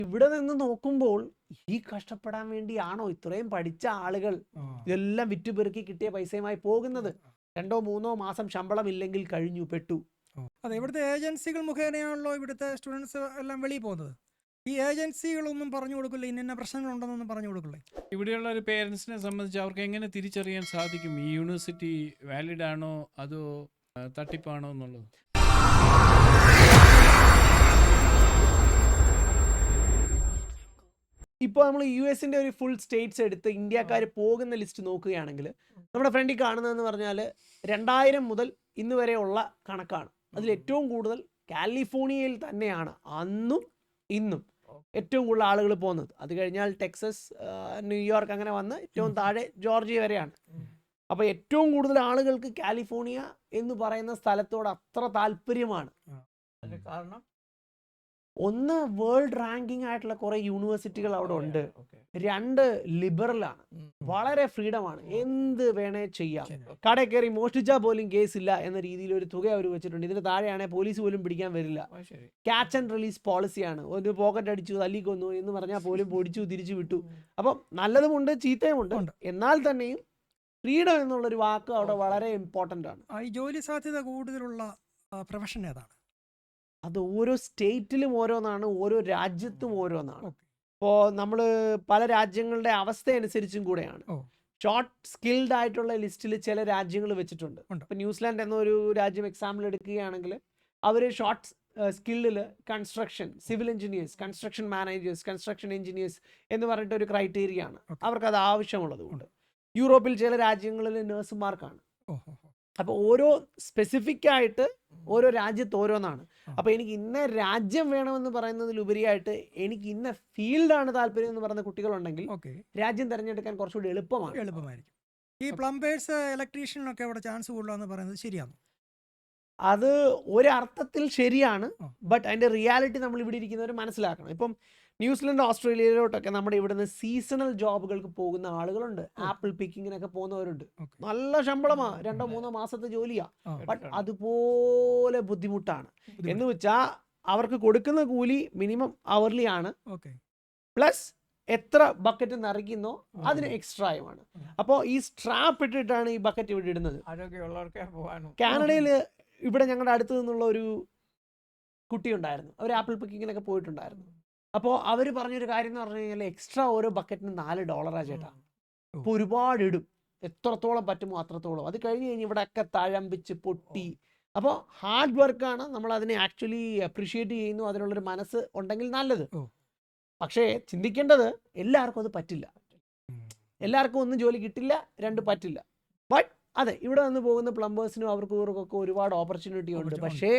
ഇവിടെ നിന്ന് നോക്കുമ്പോൾ ഈ കഷ്ടപ്പെടാൻ വേണ്ടിയാണോ ഇത്രയും പഠിച്ച ആളുകൾ ഇതെല്ലാം വിറ്റുപെറുക്കി കിട്ടിയ പൈസയുമായി പോകുന്നത്? 2-3 മാസം ശമ്പളം ഇല്ലെങ്കിൽ കഴിഞ്ഞു, പെട്ടു. അതെ, ഇവിടുത്തെ ഏജൻസികൾ മുഖേനയാണല്ലോ ഇവിടുത്തെ സ്റ്റുഡൻസ് എല്ലാം വെളിയിൽ പോകുന്നത്. ഈ ഏജൻസികളൊന്നും പറഞ്ഞു കൊടുക്കില്ല, ഇന്ന പ്രശ്നങ്ങളുണ്ടെന്നൊന്നും പറഞ്ഞു കൊടുക്കില്ലേ? ഇവിടെയുള്ള ഒരു പേരൻസിനെ സംബന്ധിച്ച് അവർക്ക് എങ്ങനെ തിരിച്ചറിയാൻ സാധിക്കും ഈ യൂണിവേഴ്സിറ്റി വാലിഡ് ആണോ അതോ തട്ടിപ്പാണോ എന്നുള്ളത്? ഇപ്പോൾ നമ്മൾ US-ന്റെ ഒരു ഫുൾ സ്റ്റേറ്റ്സ് എടുത്ത് ഇന്ത്യക്കാർ പോകുന്ന ലിസ്റ്റ് നോക്കുകയാണെങ്കിൽ നമ്മുടെ ഫ്രണ്ടിൽ കാണുന്നതെന്ന് പറഞ്ഞാൽ 2000 മുതൽ ഇന്ന് വരെയുള്ള കണക്കാണ്. അതിൽ ഏറ്റവും കൂടുതൽ കാലിഫോർണിയയിൽ തന്നെയാണ് അന്നും ഇന്നും ഏറ്റവും കൂടുതൽ ആളുകൾ പോകുന്നത്. അത് കഴിഞ്ഞാൽ ടെക്സസ്, ന്യൂയോർക്ക്, അങ്ങനെ വന്ന് ഏറ്റവും താഴെ ജോർജിയ വരെയാണ്. അപ്പോൾ ഏറ്റവും കൂടുതൽ ആളുകൾക്ക് കാലിഫോർണിയ എന്ന് പറയുന്ന സ്ഥലത്തോട് അത്ര താല്പര്യമാണ്. കാരണം ഒന്ന്, വേൾഡ് റാങ്കിങ് ആയിട്ടുള്ള കുറെ യൂണിവേഴ്സിറ്റികൾ അവിടെ ഉണ്ട്. 2, ലിബറലാണ്, വളരെ ഫ്രീഡമാണ്, എന്ത് വേണേ ചെയ്യാം. കടയിൽ കയറി മോഷ്ടിച്ചാൽ പോലും കേസില്ല എന്ന രീതിയിൽ ഒരു തുക അവർ വെച്ചിട്ടുണ്ട്. ഇതിന് താഴെയാണെങ്കിൽ പോലീസ് പോലും പിടിക്കാൻ വരില്ല. ക്യാച്ച് ആൻഡ് റിലീസ് പോളിസിയാണ്. ഒരു പോക്കറ്റ് അടിച്ചു, തല്ലിക്കൊന്നു എന്ന് പറഞ്ഞാൽ പോലും പൊടിച്ചു തിരിച്ചു വിട്ടു. അപ്പം നല്ലതുമുണ്ട് ചീത്തയുമുണ്ട്. എന്നാൽ തന്നെയും ഫ്രീഡം എന്നുള്ളൊരു വാക്ക് അവിടെ വളരെ ഇമ്പോർട്ടൻ്റ് ആണ്. ഈ ജോലി സാധ്യത കൂടുതലുള്ള പ്രൊഫഷൻ ഏതാണ്? അത് ഓരോ സ്റ്റേറ്റിലും ഓരോന്നാണ്, ഓരോ രാജ്യത്തും ഓരോന്നാണ്. ഇപ്പോൾ നമ്മൾ പല രാജ്യങ്ങളുടെ അവസ്ഥ അനുസരിച്ചും കൂടെയാണ്. ഷോർട്ട് സ്കിൽഡ് ആയിട്ടുള്ള ലിസ്റ്റിൽ ചില രാജ്യങ്ങൾ വെച്ചിട്ടുണ്ട്. ഇപ്പം ന്യൂസിലാൻഡ് എന്നൊരു രാജ്യം എക്സാമ്പിൾ എടുക്കുകയാണെങ്കിൽ അവർ ഷോർട്ട് സ്കില്ലിൽ construction, civil engineers, construction managers, construction engineers എന്ന് പറഞ്ഞിട്ട് ഒരു ക്രൈറ്റീരിയ ആണ്. അവർക്കത് ആവശ്യമുള്ളതുകൊണ്ട്. യൂറോപ്പിൽ ചില രാജ്യങ്ങളിൽ നഴ്സുമാർക്കാണ്. അപ്പോൾ ഓരോ സ്പെസിഫിക് ആയിട്ട് ഓരോ രാജ്യത്ത് ഓരോന്നാണ്. അപ്പോൾ എനിക്ക് ഇന്ന രാജ്യം വേണമെന്ന് പറയുന്നതിലുപരിയായിട്ട് എനിക്ക് ഇന്ന ഫീൽഡാണ് താല്പര്യം എന്ന് പറയുന്ന കുട്ടികളുണ്ടെങ്കിൽ രാജ്യം തിരഞ്ഞെടുക്കാൻ കുറച്ചുകൂടി എളുപ്പമായിരിക്കും. ഈ പ്ലംബേഴ്സ്, ഇലക്ട്രീഷ്യനൊക്കെ അവിടെ ചാൻസ് കൂടുതലാന്ന് പറയുന്നത് ശരിയാണ്? അത് ഒരർത്ഥത്തിൽ ശരിയാണ്. ബട്ട് അതിൻ്റെ റിയാലിറ്റി നമ്മൾ ഇവിടെ ഇരിക്കുന്നവർ മനസ്സിലാക്കണം. ഇപ്പം ന്യൂസിലൻഡ്, ഓസ്ട്രേലിയയിലോട്ടൊക്കെ നമ്മുടെ ഇവിടുന്ന് സീസണൽ ജോബുകൾക്ക് പോകുന്ന ആളുകളുണ്ട്. ആപ്പിൾ പിക്കിങ്ങിനൊക്കെ പോകുന്നവരുണ്ട്. നല്ല ശമ്പളമാണ്, 2-3 മാസത്തെ ജോലിയാ. ബട്ട് അതുപോലെ ബുദ്ധിമുട്ടാണ്. എന്ന് വെച്ചാൽ അവർക്ക് കൊടുക്കുന്ന കൂലി മിനിമം അവർലി ആണ്. പ്ലസ് എത്ര ബക്കറ്റ് നിറയ്ക്കുന്നോ അതിന് എക്സ്ട്രായുമാണ്. അപ്പോൾ ഈ സ്ട്രാപ്പ് ഇട്ടിട്ടാണ് ഈ ബക്കറ്റ് ഇവിടെ ഇടുന്നത്. കാനഡയിൽ ഇവിടെ ഞങ്ങളുടെ അടുത്ത് നിന്നുള്ള ഒരു കുട്ടി ഉണ്ടായിരുന്നു. അവർ ആപ്പിൾ പിക്കിങ്ങിനൊക്കെ പോയിട്ടുണ്ടായിരുന്നു. അപ്പോൾ അവർ പറഞ്ഞൊരു കാര്യം എന്ന് പറഞ്ഞു കഴിഞ്ഞാൽ എക്സ്ട്രാ ഓരോ ബക്കറ്റിന് $4 ചേട്ടാ. അപ്പോൾ ഒരുപാട് ഇടും, എത്രത്തോളം പറ്റുമോ അത്രത്തോളം. അത് കഴിഞ്ഞ് ഇവിടെയൊക്കെ തഴമ്പിച്ച് പൊട്ടി. അപ്പോൾ ഹാർഡ് വർക്കാണ്, നമ്മൾ അതിനെ ആക്ച്വലി അപ്രീഷിയേറ്റ് ചെയ്യുന്നു. അതിനുള്ളൊരു മനസ്സ് ഉണ്ടെങ്കിൽ നല്ലത്. പക്ഷേ ചിന്തിക്കേണ്ടത് എല്ലാവർക്കും അത് പറ്റില്ല. എല്ലാവർക്കും 1 ജോലി കിട്ടില്ല, 2 പറ്റില്ല. ബട്ട് അതെ, ഇവിടെ നിന്ന് പോകുന്ന പ്ലംബേഴ്സിനും അവർക്കൊക്കെ ഒരുപാട് ഓപ്പർച്യൂണിറ്റി ഉണ്ട്. പക്ഷേ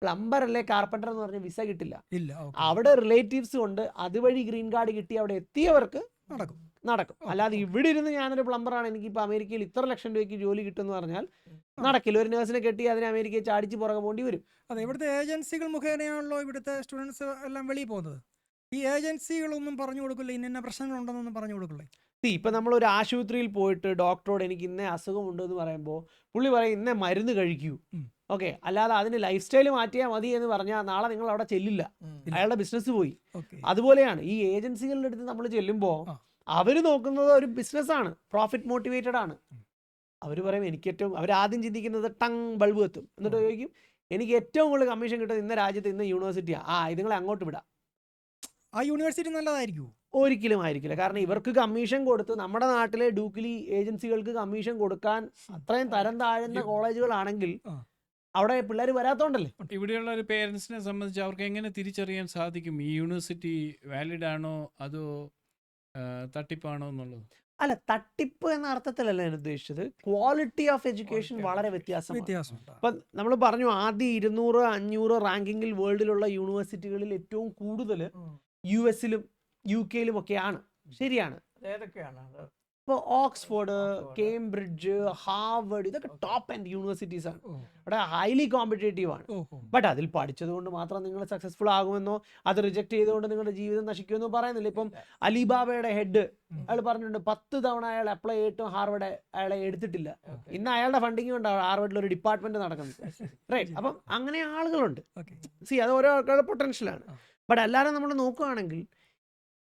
പ്ലംബർ അല്ലെ കാർപ്പൻ്റർ എന്ന് പറഞ്ഞ വിസ കിട്ടില്ല. അവിടെ റിലേറ്റീവ്സ് ഉണ്ട്, അതുവഴി ഗ്രീൻ കാർഡ് കിട്ടി അവിടെ എത്തിയവർക്ക് നടക്കും. അല്ലാതെ ഇവിടെ ഇരുന്ന് ഞാനൊരു പ്ലംബറാണ്, എനിക്കിപ്പോൾ അമേരിക്കയിൽ ഇത്ര ലക്ഷം രൂപയ്ക്ക് ജോലി കിട്ടുമെന്ന് പറഞ്ഞാൽ നടക്കില്ല. ഒരു നേഴ്സിനെ കെട്ടി അതിനെ അമേരിക്കയിൽ ചാടിച്ച് പുറകെ പോകേണ്ടി വരും. അതെ, ഇവിടുത്തെ ഏജൻസികൾ മുഖേനയാണല്ലോ ഇവിടുത്തെ സ്റ്റുഡൻസ് എല്ലാം വെളിയിൽ പോകുന്നത്. ഈ ഏജൻസികളൊന്നും പറഞ്ഞു കൊടുക്കില്ല, ഇന്ന പ്രശ്നങ്ങളുണ്ടെന്നൊന്നും പറഞ്ഞു കൊടുക്കില്ലേ? ഇപ്പം നമ്മളൊരു ആശുപത്രിയിൽ പോയിട്ട് ഡോക്ടറോട് എനിക്ക് ഇന്ന അസുഖമുണ്ട് എന്ന് പറയുമ്പോൾ പുള്ളി പറയും ഇന്ന മരുന്ന് കഴിക്കൂ. ഓക്കെ, അല്ലാതെ അതിന് ലൈഫ് സ്റ്റൈൽ മാറ്റിയാൽ മതി എന്ന് പറഞ്ഞാൽ നാളെ നിങ്ങൾ അവിടെ ചെല്ലില്ല, അയാളുടെ ബിസിനസ് പോയി. അതുപോലെയാണ് ഈ ഏജൻസികളുടെ അടുത്ത് നമ്മൾ ചെല്ലുമ്പോൾ അവർ നോക്കുന്നത് ഒരു ബിസിനസ്സാണ്, പ്രോഫിറ്റ് മോട്ടിവേറ്റഡ് ആണ്. അവർ പറയും അവർ ആദ്യം ചിന്തിക്കുന്നത് ടങ് ബൾബ് എത്തും. എന്നിട്ട് ചോദിക്കും എനിക്ക് ഏറ്റവും കൂടുതൽ കമ്മീഷൻ കിട്ടുന്നത് ഇന്ന രാജ്യത്ത് ഇന്ന യൂണിവേഴ്സിറ്റിയാണ്, ഇതുങ്ങളെ അങ്ങോട്ട് വിടാം. ആ യൂണിവേഴ്സിറ്റി നല്ലതായിരിക്കും? ഒരിക്കലും ആയിരിക്കില്ല. കാരണം ഇവർക്ക് കമ്മീഷൻ കൊടുത്ത് നമ്മുടെ നാട്ടിലെ ഡൂക്കിലി ഏജൻസികൾക്ക് കമ്മീഷൻ കൊടുക്കാൻ അത്രയും തരം താഴ്ന്ന കോളേജുകളാണെങ്കിൽ അവിടെ പിള്ളേർ വരാത്തോണ്ടല്ലേ. ഇവിടെയുള്ള ഒരു പേരൻസിനെ സംബന്ധിച്ച് അവർക്ക് എങ്ങനെ തിരിച്ചറിയാൻ സാധിക്കും ഈ യൂണിവേഴ്സിറ്റി വാലിഡ് ആണോ അതോ തട്ടിപ്പാണോ എന്നുള്ളത്? അല്ല, തട്ടിപ്പ് എന്ന അർത്ഥത്തിലല്ല ഞാൻ ഉദ്ദേശിച്ചത്. ക്വാളിറ്റി ഓഫ് എഡ്യൂക്കേഷൻ വളരെ വ്യത്യാസമാണ്. അപ്പം നമ്മൾ പറഞ്ഞു ആദ്യം 200-500 റാങ്കിങ്ങിൽ വേൾഡിലുള്ള യൂണിവേഴ്സിറ്റികളിൽ ഏറ്റവും കൂടുതൽ US-ലും UK-ലും ഒക്കെയാണ്. ശരിയാണ്. ഇപ്പോൾ ഓക്സ്ഫോർഡ്, കേംബ്രിഡ്ജ്, ഹാർവർഡ്, ഇതൊക്കെ ടോപ്പ് ആൻഡ് യൂണിവേഴ്സിറ്റീസ് ആണ്. അവിടെ ഹൈലി കോമ്പറ്റേറ്റീവ് ആണ്. ബട്ട് അതിൽ പഠിച്ചത് കൊണ്ട് മാത്രം നിങ്ങൾ സക്സസ്ഫുൾ ആകുമെന്നോ അത് റിജക്ട് ചെയ്തുകൊണ്ട് നിങ്ങളുടെ ജീവിതം നശിക്കുമെന്നോ പറയുന്നില്ല. ഇപ്പം അലിബാബയുടെ ഹെഡ് അയാൾ പറഞ്ഞിട്ടുണ്ട് 10 തവണ അയാൾ അപ്ലൈ ചെയ്തിട്ടും ഹാർവർഡ് അയാളെ എടുത്തിട്ടില്ല. ഇന്ന് അയാളുടെ ഫണ്ടിങ് കൊണ്ടാണ് ഹാർവർഡിൽ ഒരു ഡിപ്പാർട്ട്മെന്റ് നടക്കുന്നത്. റൈറ്റ്. അപ്പം അങ്ങനെ ആളുകളുണ്ട്. അത് ഓരോ ആൾക്കാരുടെ പൊട്ടൻഷ്യലാണ്. ബട്ട് അല്ലാതെ നമ്മൾ നോക്കുകയാണെങ്കിൽ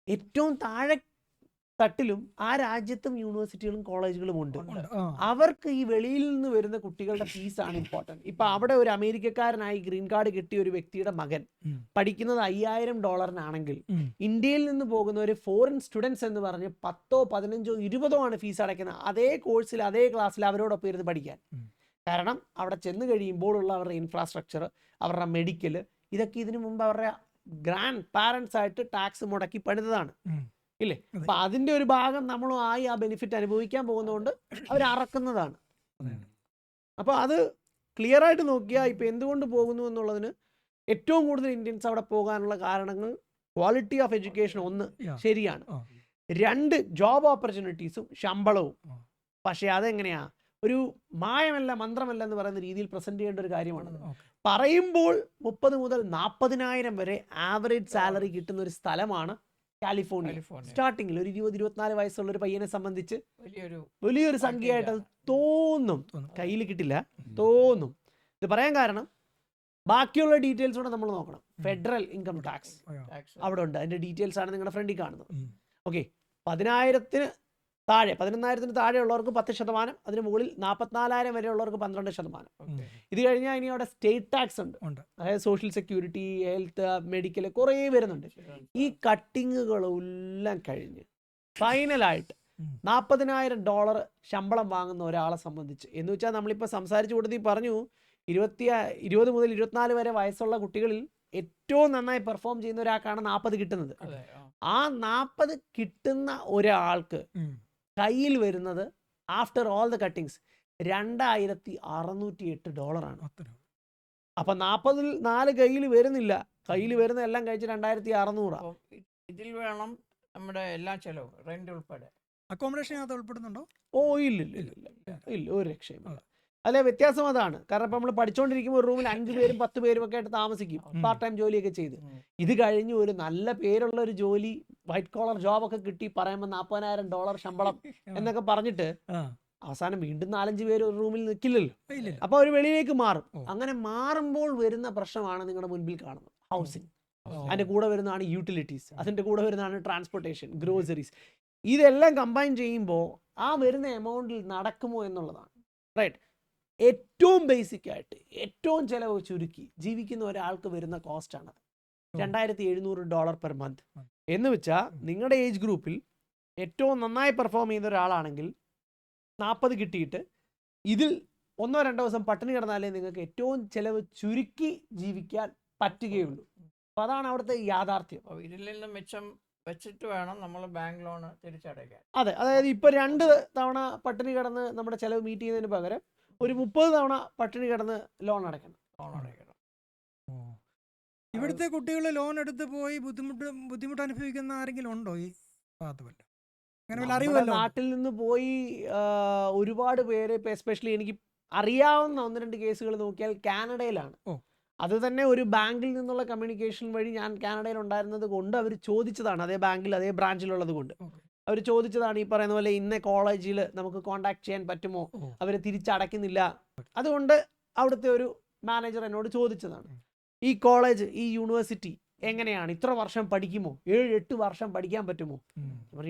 ഏറ്റവും താഴെ തട്ടിലും ആ രാജ്യത്തും യൂണിവേഴ്സിറ്റികളും കോളേജുകളും ഉണ്ട്. അവർക്ക് ഈ വെളിയിൽ നിന്ന് വരുന്ന കുട്ടികളുടെ ഫീസാണ് ഇമ്പോർട്ടൻറ്റ്. ഇപ്പം അവിടെ ഒരു അമേരിക്കക്കാരനായി ഗ്രീൻ കാർഡ് കിട്ടിയ ഒരു വ്യക്തിയുടെ മകൻ പഠിക്കുന്നത് $5000 ഇന്ത്യയിൽ നിന്ന് പോകുന്ന ഒരു ഫോറിൻ സ്റ്റുഡൻസ് എന്ന് പറഞ്ഞ് 10, 15, 20 ആണ് ഫീസ് അടയ്ക്കുന്നത്. അതേ കോഴ്സിൽ അതേ ക്ലാസ്സിൽ അവരോടൊപ്പം ഇരുന്ന് പഠിക്കാൻ. കാരണം അവിടെ ചെന്ന് കഴിയുമ്പോഴുള്ള അവരുടെ ഇൻഫ്രാസ്ട്രക്ചർ, അവരുടെ മെഡിക്കൽ, ഇതൊക്കെ ഇതിനു മുമ്പ് അവരുടെ ഗ്രാൻഡ് പാരൻസ് ആയിട്ട് ടാക്സ് മുടക്കി പണിതതാണ് ഇല്ലേ? അപ്പൊ അതിന്റെ ഒരു ഭാഗം നമ്മളും ആയി ആ ബെനിഫിറ്റ് അനുഭവിക്കാൻ പോകുന്നതുകൊണ്ട് അവർ അറക്കുന്നതാണ്. അപ്പോൾ അത് ക്ലിയർ ആയിട്ട് നോക്കിയാൽ ഇപ്പം എന്തുകൊണ്ട് പോകുന്നു എന്നുള്ളതിന് ഏറ്റവും കൂടുതൽ ഇന്ത്യൻസ് അവിടെ പോകാനുള്ള കാരണങ്ങൾ ക്വാളിറ്റി ഓഫ് എഡ്യൂക്കേഷൻ ഒന്ന് ശരിയാണ്, 2 ജോബ് ഓപ്പർച്യൂണിറ്റീസും ശമ്പളവും. പക്ഷേ അതെങ്ങനെയാ ഒരു മായമല്ല മന്ത്രമല്ല എന്ന് പറയുന്ന രീതിയിൽ പ്രസന്റ് ചെയ്യേണ്ട ഒരു കാര്യമാണ്. പറയുമ്പോൾ 30 മുതൽ 40,000 വരെ ആവറേജ് സാലറി കിട്ടുന്ന ഒരു സ്ഥലമാണ് കാലിഫോർണിയ. സ്റ്റാർട്ടിങ്ങിൽ ഒരു 20-24 വയസ്സുള്ള ഒരു പയ്യനെ സംബന്ധിച്ച് വലിയൊരു സംഖ്യയായിട്ട് അത് തോന്നും, കയ്യിൽ കിട്ടില്ല തോന്നും. ഇത് പറയാൻ കാരണം ബാക്കിയുള്ള ഡീറ്റെയിൽസ് കൂടെ നമ്മൾ നോക്കണം. ഫെഡറൽ ഇൻകം ടാക്സ് അവിടെ ഉണ്ട്, അതിന്റെ ഡീറ്റെയിൽസ് ആണ് നിങ്ങളുടെ ഫ്രണ്ടിൽ കാണുന്നത്. ഓക്കെ, 11,000 താഴെ ഉള്ളവർക്ക് 10%, അതിന് മുകളിൽ 44,000 വരെ ഉള്ളവർക്ക് 12%. ഇത് കഴിഞ്ഞാൽ ഇനി അവിടെ സ്റ്റേറ്റ് ടാക്സ് ഉണ്ട്, അതായത് സോഷ്യൽ സെക്യൂരിറ്റി, ഹെൽത്ത്, മെഡിക്കൽ കുറേ വരുന്നുണ്ട്. ഈ കട്ടിങ്ങുകളെല്ലാം കഴിഞ്ഞ് ഫൈനലായിട്ട് $40,000 ശമ്പളം വാങ്ങുന്ന ഒരാളെ സംബന്ധിച്ച് എന്ന് വെച്ചാൽ നമ്മളിപ്പോൾ സംസാരിച്ചു കൊടുത്ത് പറഞ്ഞു 20 മുതൽ 24 വരെ വയസ്സുള്ള കുട്ടികളിൽ ഏറ്റവും നന്നായി പെർഫോം ചെയ്യുന്ന ഒരാൾക്കാണ് 40 കിട്ടുന്നത്. ആ 40 കിട്ടുന്ന ഒരാൾക്ക് കയ്യിൽ വരുന്നത് ആഫ്റ്റർ ഓൾ ദ കട്ടിങ്സ് $2,608 ആണ്. അപ്പൊ 40-ൽ 4 കയ്യിൽ വരുന്നില്ല, കയ്യിൽ വരുന്ന എല്ലാം കഴിച്ച് 2,600. ഇതിൽ വേണം നമ്മുടെ എല്ലാ ചെലവും, റെന്റ് ഉൾപ്പെടെ. അക്കോമഡേഷൻ അത് ഉൾപ്പെടുന്നുണ്ടോ? ഓ ഇല്ല, ഒരു രക്ഷയും. അല്ലെ വ്യത്യാസം അതാണ്. കാരണം ഇപ്പം നമ്മൾ പഠിച്ചുകൊണ്ടിരിക്കുമ്പോൾ ഒരു റൂമിൽ 5 പേരും 10 പേരും ഒക്കെ ആയിട്ട് താമസിക്കും, പാർട്ട് ടൈം ജോലിയൊക്കെ ചെയ്ത്. ഇത് കഴിഞ്ഞ് ഒരു നല്ല പേരുള്ള ഒരു ജോലി, വൈറ്റ് കോളർ ജോബൊക്കെ കിട്ടി പറയുമ്പോൾ $40,000 ശമ്പളം എന്നൊക്കെ പറഞ്ഞിട്ട് അവസാനം വീണ്ടും 4-5 പേര് ഒരു റൂമിൽ നിൽക്കില്ലല്ലോ. അപ്പൊ അവർ വെളിയിലേക്ക് മാറും. അങ്ങനെ മാറുമ്പോൾ വരുന്ന പ്രശ്നമാണ് നിങ്ങളുടെ മുൻപിൽ കാണുന്നത് ഹൗസിംഗ്. അതിന്റെ കൂടെ വരുന്നതാണ് യൂട്ടിലിറ്റീസ്, അതിന്റെ കൂടെ വരുന്നതാണ് ട്രാൻസ്പോർട്ടേഷൻ, ഗ്രോസറീസ്. ഇതെല്ലാം കമ്പൈൻ ചെയ്യുമ്പോൾ ആ വരുന്ന എമൗണ്ടിൽ നടക്കുമോ എന്നുള്ളതാണ്. റൈറ്റ്, ഏറ്റവും ബേസിക് ആയിട്ട് ഏറ്റവും ചിലവ് ചുരുക്കി ജീവിക്കുന്ന ഒരാൾക്ക് വരുന്ന കോസ്റ്റാണ് $2,700 പെർ മന്ത്. എന്ന് വെച്ചാൽ നിങ്ങളുടെ ഏജ് ഗ്രൂപ്പിൽ ഏറ്റവും നന്നായി പെർഫോം ചെയ്യുന്ന ഒരാളാണെങ്കിൽ 40 കിട്ടിയിട്ട് ഇതിൽ 1-2 ദിവസം പട്ടിണി കിടന്നാലേ നിങ്ങൾക്ക് ഏറ്റവും ചിലവ് ചുരുക്കി ജീവിക്കാൻ പറ്റുകയുള്ളൂ. അപ്പോൾ അതാണ് അവിടുത്തെ യാഥാർത്ഥ്യം. ഇതിൽ നിന്ന് മിച്ചം വെച്ചിട്ട് വേണം നമ്മൾ ബാങ്ക് ലോൺ തിരിച്ചടയ്ക്കാൻ. അതെ, അതായത് ഇപ്പോൾ 2 തവണ പട്ടിണി കിടന്ന് നമ്മുടെ ചിലവ് മീറ്റ് ചെയ്യുന്നതിന് പകരം ഒരു 30 തവണ പട്ടിണി കിടന്ന് ലോൺ അടയ്ക്കണം. ഇവിടുത്തെ കുട്ടികൾ ലോൺ എടുത്ത് പോയി ബുദ്ധിമുട്ട് അനുഭവിക്കുന്ന ആരെങ്കിലും ഉണ്ടോ ഈ ഭാഗത്ത്? നാട്ടിൽ നിന്ന് പോയി ഒരുപാട് പേര്, ഇപ്പൊ എസ്പെഷ്യലി എനിക്ക് അറിയാവുന്ന 1-2 കേസുകൾ നോക്കിയാൽ കാനഡയിലാണ്. അത് തന്നെ ഒരു ബാങ്കിൽ നിന്നുള്ള കമ്മ്യൂണിക്കേഷൻ വഴി ഞാൻ കാനഡയിൽ ഉണ്ടായിരുന്നത് കൊണ്ട് അവർ ചോദിച്ചതാണ്, അതേ ബാങ്കിൽ അതേ ബ്രാഞ്ചിലുള്ളത് കൊണ്ട് അവർ ചോദിച്ചതാണ് ഈ പറയുന്ന പോലെ ഇന്ന കോളേജിൽ നമുക്ക് കോണ്ടാക്ട് ചെയ്യാൻ പറ്റുമോ, അവർ തിരിച്ചടയ്ക്കുന്നില്ല. അതുകൊണ്ട് അവിടുത്തെ ഒരു മാനേജർ എന്നോട് ചോദിച്ചതാണ് ഈ കോളേജ്, ഈ യൂണിവേഴ്സിറ്റി എങ്ങനെയാണ്, ഇത്ര വർഷം പഠിക്കുമോ, 7-8 വർഷം പഠിക്കാൻ പറ്റുമോ?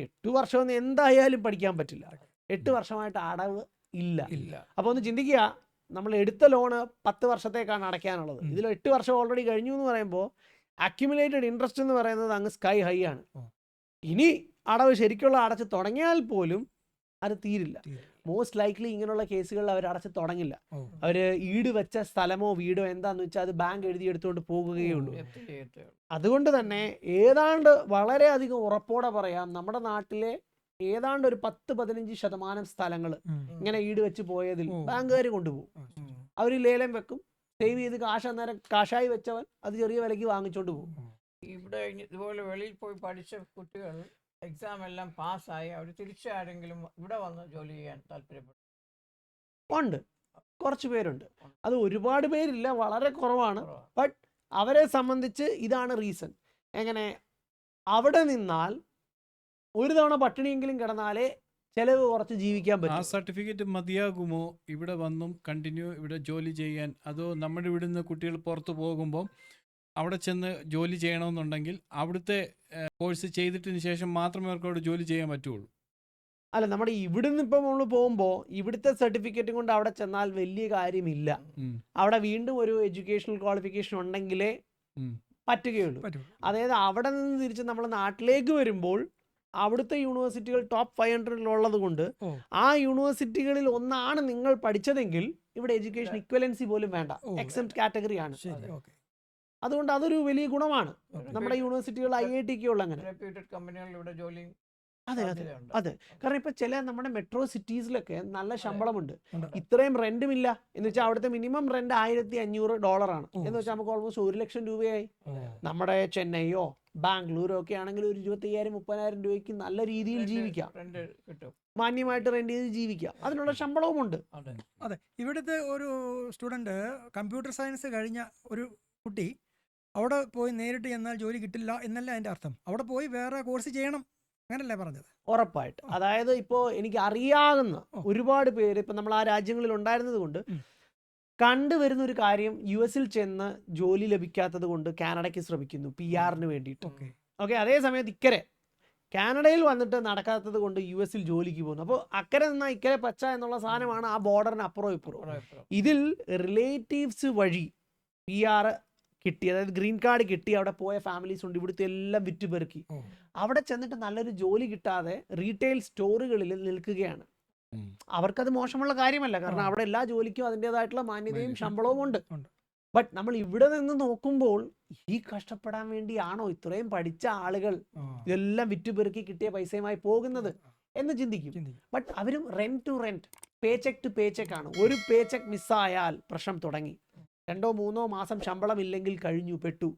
8 വർഷമൊന്നും എന്തായാലും പഠിക്കാൻ പറ്റില്ല. 8 വർഷമായിട്ട് അടവ് ഇല്ല. അപ്പോൾ ഒന്ന് ചിന്തിക്കുക, നമ്മൾ എടുത്ത ലോണ് 10 വർഷത്തേക്കാണ് അടയ്ക്കാനുള്ളത്. ഇതിൽ 8 വർഷം ഓൾറെഡി കഴിഞ്ഞു എന്ന് പറയുമ്പോൾ അക്യുമുലേറ്റഡ് ഇൻട്രസ്റ്റ് എന്ന് പറയുന്നത് അങ്ങ് സ്കൈ ഹൈ ആണ്. ഇനി അടവ് ശരിക്കുള്ള അടച്ച് തുടങ്ങിയാൽ പോലും അത് തീരില്ല. മോസ്റ്റ് ലൈക്ലി ഇങ്ങനെയുള്ള കേസുകളിൽ അവർ അടച്ച് തുടങ്ങില്ല. അവർ ഈട് വെച്ച സ്ഥലമോ വീടോ എന്താന്ന് വെച്ചാൽ അത് ബാങ്ക് എഴുതിയെടുത്തുകൊണ്ട് പോകുകയുള്ളൂ. അതുകൊണ്ട് തന്നെ ഏതാണ്ട് വളരെയധികം ഉറപ്പോടെ പറയാം, നമ്മുടെ നാട്ടിലെ ഏതാണ്ട് ഒരു 10-15% സ്ഥലങ്ങൾ ഇങ്ങനെ ഈട് വെച്ച് പോയതിൽ ബാങ്കുകാർ കൊണ്ടുപോകും. അവർ ലേലം വെക്കും, സേവ് ചെയ്ത് കാശായി വെച്ചവൻ അത് ചെറിയ വിലയ്ക്ക് വാങ്ങിച്ചോണ്ട് പോകും. ഇവിടെ ഇതുപോലെ വെളിയിൽ പോയി പഠിച്ച കുട്ടികൾ എക്സാം എല്ലാം പാസ്സായി അവർ തിരിച്ചാരെങ്കിലും ഇവിടെ വന്ന് ജോലി ചെയ്യാൻ താല്പര്യപ്പെട്ടു? ഉണ്ട്, കുറച്ച് പേരുണ്ട്. അത് ഒരുപാട് പേരില്ല, വളരെ കുറവാണ്. ബട്ട് അവരെ സംബന്ധിച്ച് ഇതാണ് റീസൺ. എങ്ങനെ അവിടെ നിന്നാൽ ഒരു തവണ പട്ടിണിയെങ്കിലും കിടന്നാലേ ചിലവ് കുറച്ച് ജീവിക്കാൻ പറ്റും. ആ സർട്ടിഫിക്കറ്റ് മതിയാകുമോ ഇവിടെ വന്നും കണ്ടിന്യൂ ഇവിടെ ജോലി ചെയ്യാൻ? അതോ നമ്മുടെ ഇവിടുന്ന് കുട്ടികൾ പുറത്ത് പോകുമ്പോൾ അവിടെ ചെന്ന് ജോലി ചെയ്യണമെന്നുണ്ടെങ്കിൽ അവിടുത്തെ കോഴ്സ് ചെയ്തിട്ടതിന് ശേഷം മാത്രമേ അവർക്ക് അവിടെ ജോലി ചെയ്യാൻ പറ്റുള്ളൂ. അല്ല, നമ്മുടെ ഇവിടുന്ന് ഇപ്പം നമ്മൾ പോകുമ്പോൾ ഇവിടുത്തെ സർട്ടിഫിക്കറ്റും കൊണ്ട് അവിടെ ചെന്നാൽ വലിയ കാര്യമില്ല. അവിടെ വീണ്ടും ഒരു എഡ്യൂക്കേഷണൽ ക്വാളിഫിക്കേഷൻ ഉണ്ടെങ്കിലേ പറ്റുകയുള്ളൂ. അതായത് അവിടെ നിന്ന് തിരിച്ച് നമ്മൾ നാട്ടിലേക്ക് വരുമ്പോൾ അവിടുത്തെ യൂണിവേഴ്സിറ്റികൾ ടോപ്പ് 500 ഉള്ളത് കൊണ്ട് ആ യൂണിവേഴ്സിറ്റികളിൽ ഒന്നാണ് നിങ്ങൾ പഠിച്ചതെങ്കിൽ ഇവിടെ എഡ്യൂക്കേഷൻ ഇക്വലൻസി പോലും വേണ്ട, എക്സെപ്റ്റ് കാറ്റഗറി ആണ്. അതുകൊണ്ട് അതൊരു വലിയ ഗുണമാണ് നമ്മുടെ യൂണിവേഴ്സിറ്റികൾ IIT ഉള്ള അങ്ങനെ. റെപ്യൂട്ടഡ് കമ്പനികളിൽ ഇവിടെ ജോലി. അതെ അതെ അതെ, കാരണം ഇപ്പൊ ചില നമ്മുടെ മെട്രോ സിറ്റീസിലൊക്കെ നല്ല ശമ്പളമുണ്ട്, ഇത്രയും റെന്റും ഇല്ല എന്ന് വെച്ചാൽ അവിടുത്തെ മിനിമം റെന്റ് $1500 ആണ് എന്ന് വെച്ചാൽ നമുക്ക് ഓൾമോസ്റ്റ് 1 ലക്ഷം രൂപയായി. നമ്മുടെ ചെന്നൈയോ ബാംഗ്ലൂരോ ഒക്കെ ആണെങ്കിൽ ഒരു 25,000-30,000 രൂപയ്ക്ക് നല്ല രീതിയിൽ ജീവിക്കാം, മാന്യമായിട്ട് റെന്റ് ചെയ്ത് ജീവിക്കാം, അതിനുള്ള ശമ്പളവും ഉണ്ട്. അതെ, ഇവിടുത്തെ ഒരു സ്റ്റുഡൻറ്റ് കമ്പ്യൂട്ടർ സയൻസ് കഴിഞ്ഞ ഒരു കുട്ടി അവിടെ പോയി നേരിട്ട് ചെന്നാൽ ജോലി കിട്ടില്ല എന്നല്ല അതിൻ്റെ അർത്ഥം. അവിടെ പോയി വേറെ കോഴ്സ് ചെയ്യണം, അങ്ങനല്ലേ പറഞ്ഞത്? ഉറപ്പായിട്ട്. അതായത് ഇപ്പോൾ എനിക്ക് അറിയാവുന്ന ഒരുപാട് പേര് ഇപ്പം നമ്മൾ ആ രാജ്യങ്ങളിൽ ഉണ്ടായിരുന്നത് കൊണ്ട് കണ്ടുവരുന്ന ഒരു കാര്യം, US ചെന്ന് ജോലി ലഭിക്കാത്തത് കൊണ്ട് കാനഡയ്ക്ക് ശ്രമിക്കുന്നു PR-ന് വേണ്ടിയിട്ട്. ഓക്കെ, അതേ സമയത്ത് ഇക്കരെ കാനഡയിൽ വന്നിട്ട് നടക്കാത്തത് കൊണ്ട് US ജോലിക്ക് പോകുന്നു. അപ്പോൾ അക്കരെ നിന്നാൽ ഇക്കരെ പച്ച എന്നുള്ള സാധനമാണ് ആ ബോർഡറിന് അപ്പുറം ഇപ്പുറം. ഇതിൽ റിലേറ്റീവ്സ് വഴി PR കിട്ടി, അതായത് ഗ്രീൻ കാർഡ് കിട്ടി അവിടെ പോയ ഫാമിലീസ് ഉണ്ട്, ഇവിടുത്തെ എല്ലാം വിറ്റുപെറുക്കി അവിടെ ചെന്നിട്ട് നല്ലൊരു ജോലി കിട്ടാതെ റീറ്റെയിൽ സ്റ്റോറുകളിൽ നിൽക്കുകയാണ്. അവർക്കത് മോശമുള്ള കാര്യമല്ല, കാരണം അവിടെ എല്ലാ ജോലിക്കും അതിൻ്റെതായിട്ടുള്ള മാന്യതയും ശമ്പളവും ഉണ്ട്. ബട്ട് നമ്മൾ ഇവിടെ നിന്ന് നോക്കുമ്പോൾ ഈ കഷ്ടപ്പെടാൻ വേണ്ടിയാണോ ഇത്രയും പഠിച്ച ആളുകൾ ഇതെല്ലാം വിറ്റുപെറുക്കി കിട്ടിയ പൈസയുമായി പോകുന്നത് എന്ന് ചിന്തിക്കും. ബട്ട് അവരും rent to rent, paycheck to paycheck ആണ്. ഒരു പേ ചെക്ക് മിസ്സായാൽ പ്രശ്നം തുടങ്ങി. 2-3 മാസം ശമ്പളം ഇല്ലെങ്കിൽ കഴിഞ്ഞു, പെട്ടു.